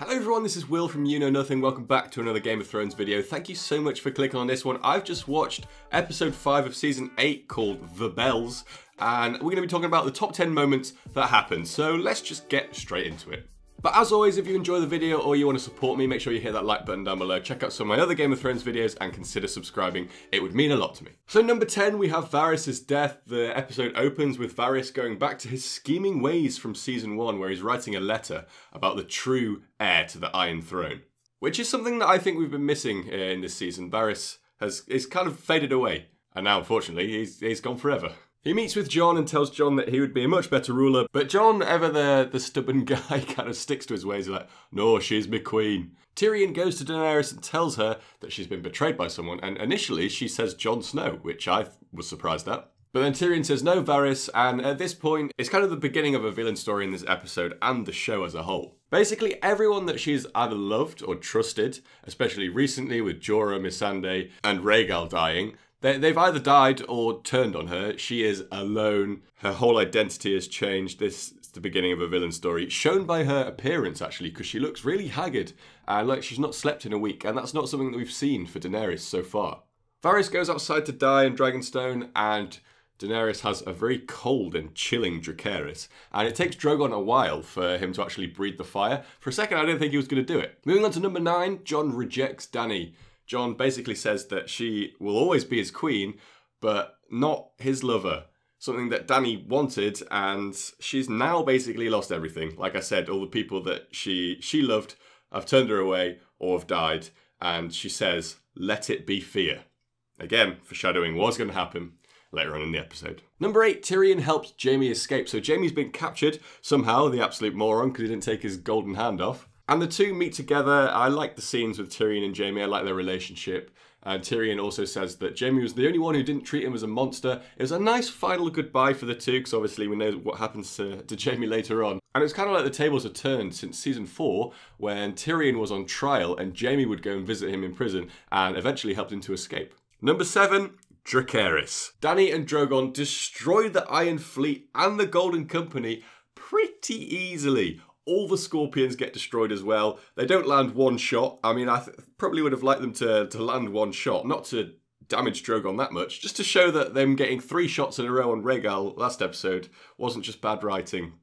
Hello everyone, this is Will from You Know Nothing. Welcome back to another Game of Thrones video. Thank you so much for clicking on this one. I've just watched episode 5 of season 8 called The Bells, and we're going to be talking about the top 10 moments that happened. So let's just get straight into it. But as always, if you enjoy the video or you want to support me, make sure you hit that like button down below. Check out some of my other Game of Thrones videos and consider subscribing. It would mean a lot to me. So number 10, we have Varys' death. The episode opens with Varys going back to his scheming ways from season 1, where he's writing a letter about the true heir to the Iron Throne, which is something that I think we've been missing in this season. Varys is kind of faded away, and now unfortunately he's gone forever. He meets with Jon and tells Jon that he would be a much better ruler, but Jon, ever the stubborn guy, kind of sticks to his ways. He's like, no, she's my queen. Tyrion goes to Daenerys and tells her that she's been betrayed by someone, and initially she says Jon Snow, which I was surprised at. But then Tyrion says no, Varys, and at this point, it's kind of the beginning of a villain story in this episode and the show as a whole. Basically, everyone that she's either loved or trusted, especially recently with Jorah, Missandei, and Rhaegal dying, they've either died or turned on her. She is alone. Her whole identity has changed. This is the beginning of a villain story, shown by her appearance, actually, because she looks really haggard and like she's not slept in a week, and that's not something that we've seen for Daenerys so far. Varys goes outside to die in Dragonstone, and Daenerys has a very cold and chilling Dracarys, and it takes Drogon a while for him to actually breathe the fire. For a second, I didn't think he was going to do it. Moving on to number 9, Jon rejects Dany. Jon basically says that she will always be his queen, but not his lover. Something that Dany wanted, and she's now basically lost everything. Like I said, all the people that she loved have turned her away or have died, and she says, let it be fear. Again, foreshadowing what's going to happen later on in the episode. Number 8, Tyrion helps Jaime escape. So Jaime's been captured somehow, the absolute moron, because he didn't take his golden hand off. And the two meet together. I like the scenes with Tyrion and Jaime. I like their relationship. And Tyrion also says that Jaime was the only one who didn't treat him as a monster. It was a nice final goodbye for the two, because obviously we know what happens to Jaime later on. And it's kind of like the tables have turned since season 4, when Tyrion was on trial and Jaime would go and visit him in prison and eventually helped him to escape. Number 7, Dracarys. Dany and Drogon destroy the Iron Fleet and the Golden Company pretty easily. All the Scorpions get destroyed as well. They don't land one shot. I mean, I probably would have liked them to land one shot, not to damage Drogon that much, just to show that them getting 3 shots in a row on Rhaegal last episode wasn't just bad writing.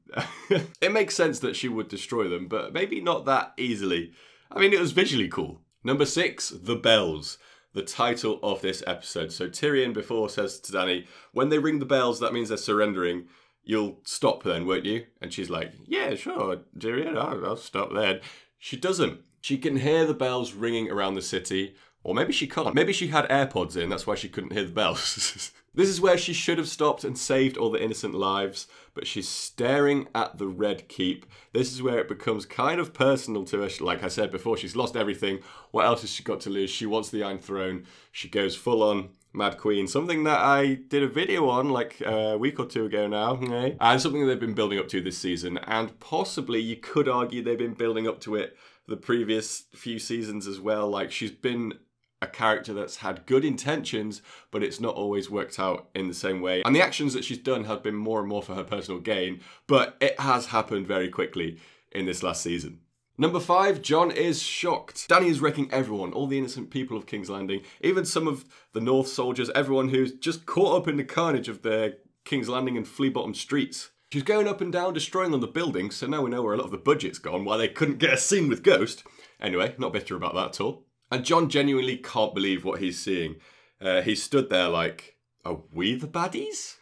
It makes sense that she would destroy them, but maybe not that easily. I mean, it was visually cool. Number 6, The Bells. The title of this episode. So Tyrion before says to Dany, when they ring the bells, that means they're surrendering. You'll stop then, won't you? And she's like, yeah, sure, Tyrion, I'll stop then. She doesn't. She can hear the bells ringing around the city, or maybe she can't. Maybe she had AirPods in, that's why she couldn't hear the bells. This is where she should have stopped and saved all the innocent lives, but she's staring at the Red Keep. This is where it becomes kind of personal to her. Like I said before, she's lost everything. What else has she got to lose? She wants the Iron Throne. She goes full on Mad Queen, something that I did a video on like a week or 2 ago now, and something that they've been building up to this season, and possibly you could argue they've been building up to it the previous few seasons as well. Like, she's been a character that's had good intentions, but it's not always worked out in the same way. And the actions that she's done have been more and more for her personal gain, but it has happened very quickly in this last season. Number 5, Jon is shocked. Dany is wrecking everyone, all the innocent people of King's Landing, even some of the North soldiers, everyone who's just caught up in the carnage of the King's Landing and Flea Bottom streets. She's going up and down, destroying all the buildings, so now we know where a lot of the budget's gone, why they couldn't get a scene with Ghost. Anyway, not bitter about that at all. And Jon genuinely can't believe what he's seeing. He stood there like, are we the baddies?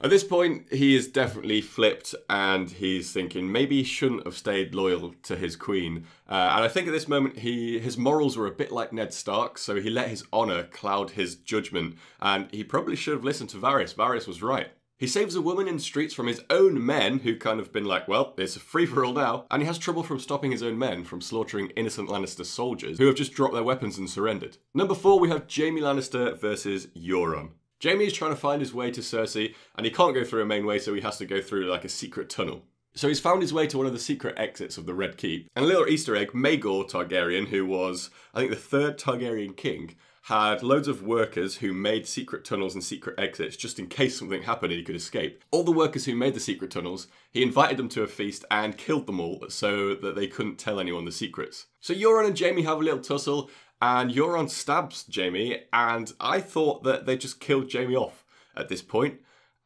At this point, he is definitely flipped, and he's thinking maybe he shouldn't have stayed loyal to his queen. And I think at this moment, his morals were a bit like Ned Stark, so he let his honour cloud his judgment, and he probably should have listened to Varys. Varys was right. He saves a woman in the streets from his own men, who kind of been like, well, it's a free-for-all now, and he has trouble from stopping his own men from slaughtering innocent Lannister soldiers who have just dropped their weapons and surrendered. Number 4, we have Jaime Lannister versus Euron. Jaime is trying to find his way to Cersei, and he can't go through a main way, so he has to go through like a secret tunnel. So he's found his way to one of the secret exits of the Red Keep. And a little Easter egg, Maegor Targaryen, who was, I think, the third Targaryen king, had loads of workers who made secret tunnels and secret exits just in case something happened and he could escape. All the workers who made the secret tunnels, he invited them to a feast and killed them all so that they couldn't tell anyone the secrets. So Euron and Jaime have a little tussle, and Euron stabs Jaime, and I thought that they just killed Jaime off at this point.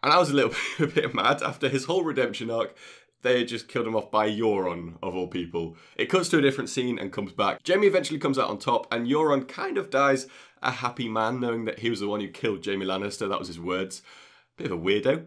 And I was a bit mad after his whole redemption arc. They just killed him off by Euron, of all people. It cuts to a different scene and comes back. Jaime eventually comes out on top, and Euron kind of dies a happy man, knowing that he was the one who killed Jaime Lannister. That was his words. Bit of a weirdo.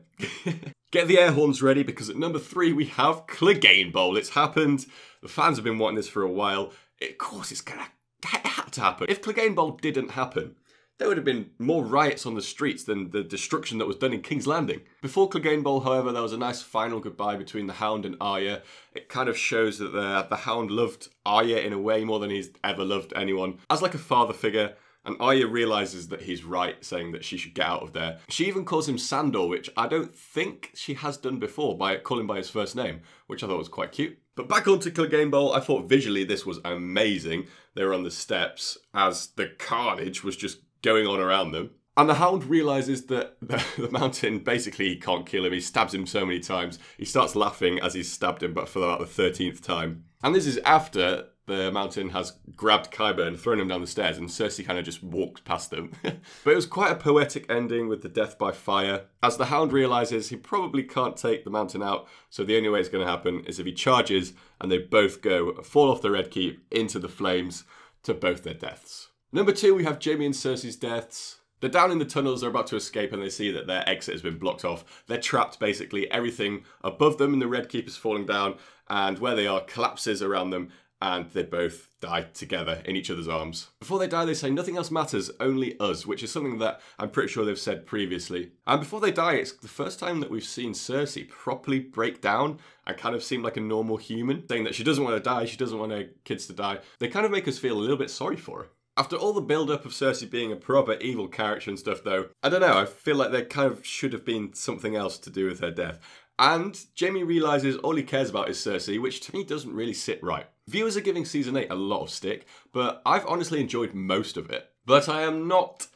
Get the air horns ready, because at number 3 we have Cleganebowl. It's happened. The fans have been wanting this for a while. Of course it had to happen. If Cleganebowl didn't happen, there would have been more riots on the streets than the destruction that was done in King's Landing. Before Cleganebowl, however, there was a nice final goodbye between the Hound and Arya. It kind of shows that the Hound loved Arya in a way more than he's ever loved anyone. As like a father figure, and Arya realises that he's right, saying that she should get out of there. She even calls him Sandor, which I don't think she has done before, by calling him by his first name, which I thought was quite cute. But back onto Cleganebowl, I thought visually this was amazing. They were on the steps as the carnage was just going on around them. And the Hound realises that the Mountain, basically he can't kill him. He stabs him so many times. He starts laughing as he's stabbed him, but for about the 13th time. And this is after the Mountain has grabbed Qyburn and thrown him down the stairs, and Cersei kind of just walks past them. But it was quite a poetic ending with the death by fire, as the Hound realises he probably can't take the Mountain out, so the only way it's going to happen is if he charges and they both fall off the Red Keep into the flames to both their deaths. Number 2, we have Jaime and Cersei's deaths. They're down in the tunnels, they're about to escape, and they see that their exit has been blocked off. They're trapped, basically. Everything above them in the Red Keep is falling down, and where they are collapses around them, and they both die together in each other's arms. Before they die, they say nothing else matters, only us, which is something that I'm pretty sure they've said previously. And before they die, it's the first time that we've seen Cersei properly break down and kind of seem like a normal human, saying that she doesn't want to die, she doesn't want her kids to die. They kind of make us feel a little bit sorry for her. After all the build-up of Cersei being a proper evil character and stuff though, I don't know, I feel like there kind of should have been something else to do with her death. And Jaime realises all he cares about is Cersei, which to me doesn't really sit right. Viewers are giving Season 8 a lot of stick, but I've honestly enjoyed most of it. But I am not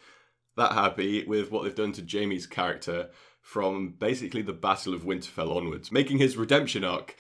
that happy with what they've done to Jaime's character from basically the Battle of Winterfell onwards, making his redemption arc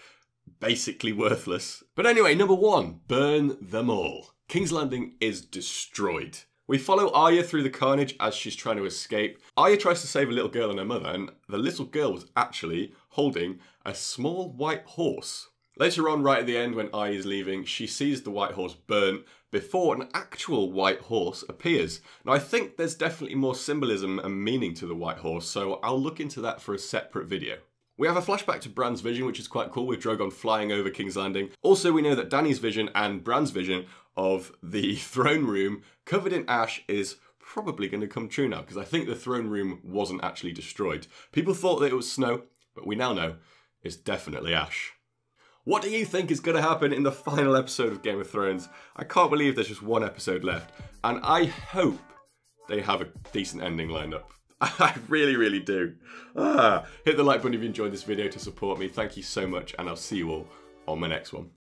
basically worthless. But anyway, number 1, burn them all. King's Landing is destroyed. We follow Arya through the carnage as she's trying to escape. Arya tries to save a little girl and her mother, and the little girl was actually holding a small white horse. Later on, right at the end, when Arya's leaving, she sees the white horse burnt before an actual white horse appears. Now, I think there's definitely more symbolism and meaning to the white horse, so I'll look into that for a separate video. We have a flashback to Bran's vision, which is quite cool, with Drogon flying over King's Landing. Also, we know that Dany's vision and Bran's vision of the throne room covered in ash is probably going to come true now, because I think the throne room wasn't actually destroyed. People thought that it was snow, but we now know it's definitely ash. What do you think is going to happen in the final episode of Game of Thrones? I can't believe there's just one episode left, and I hope they have a decent ending lined up. I really, really do. Hit the like button if you enjoyed this video to support me. Thank you so much, and I'll see you all on my next one.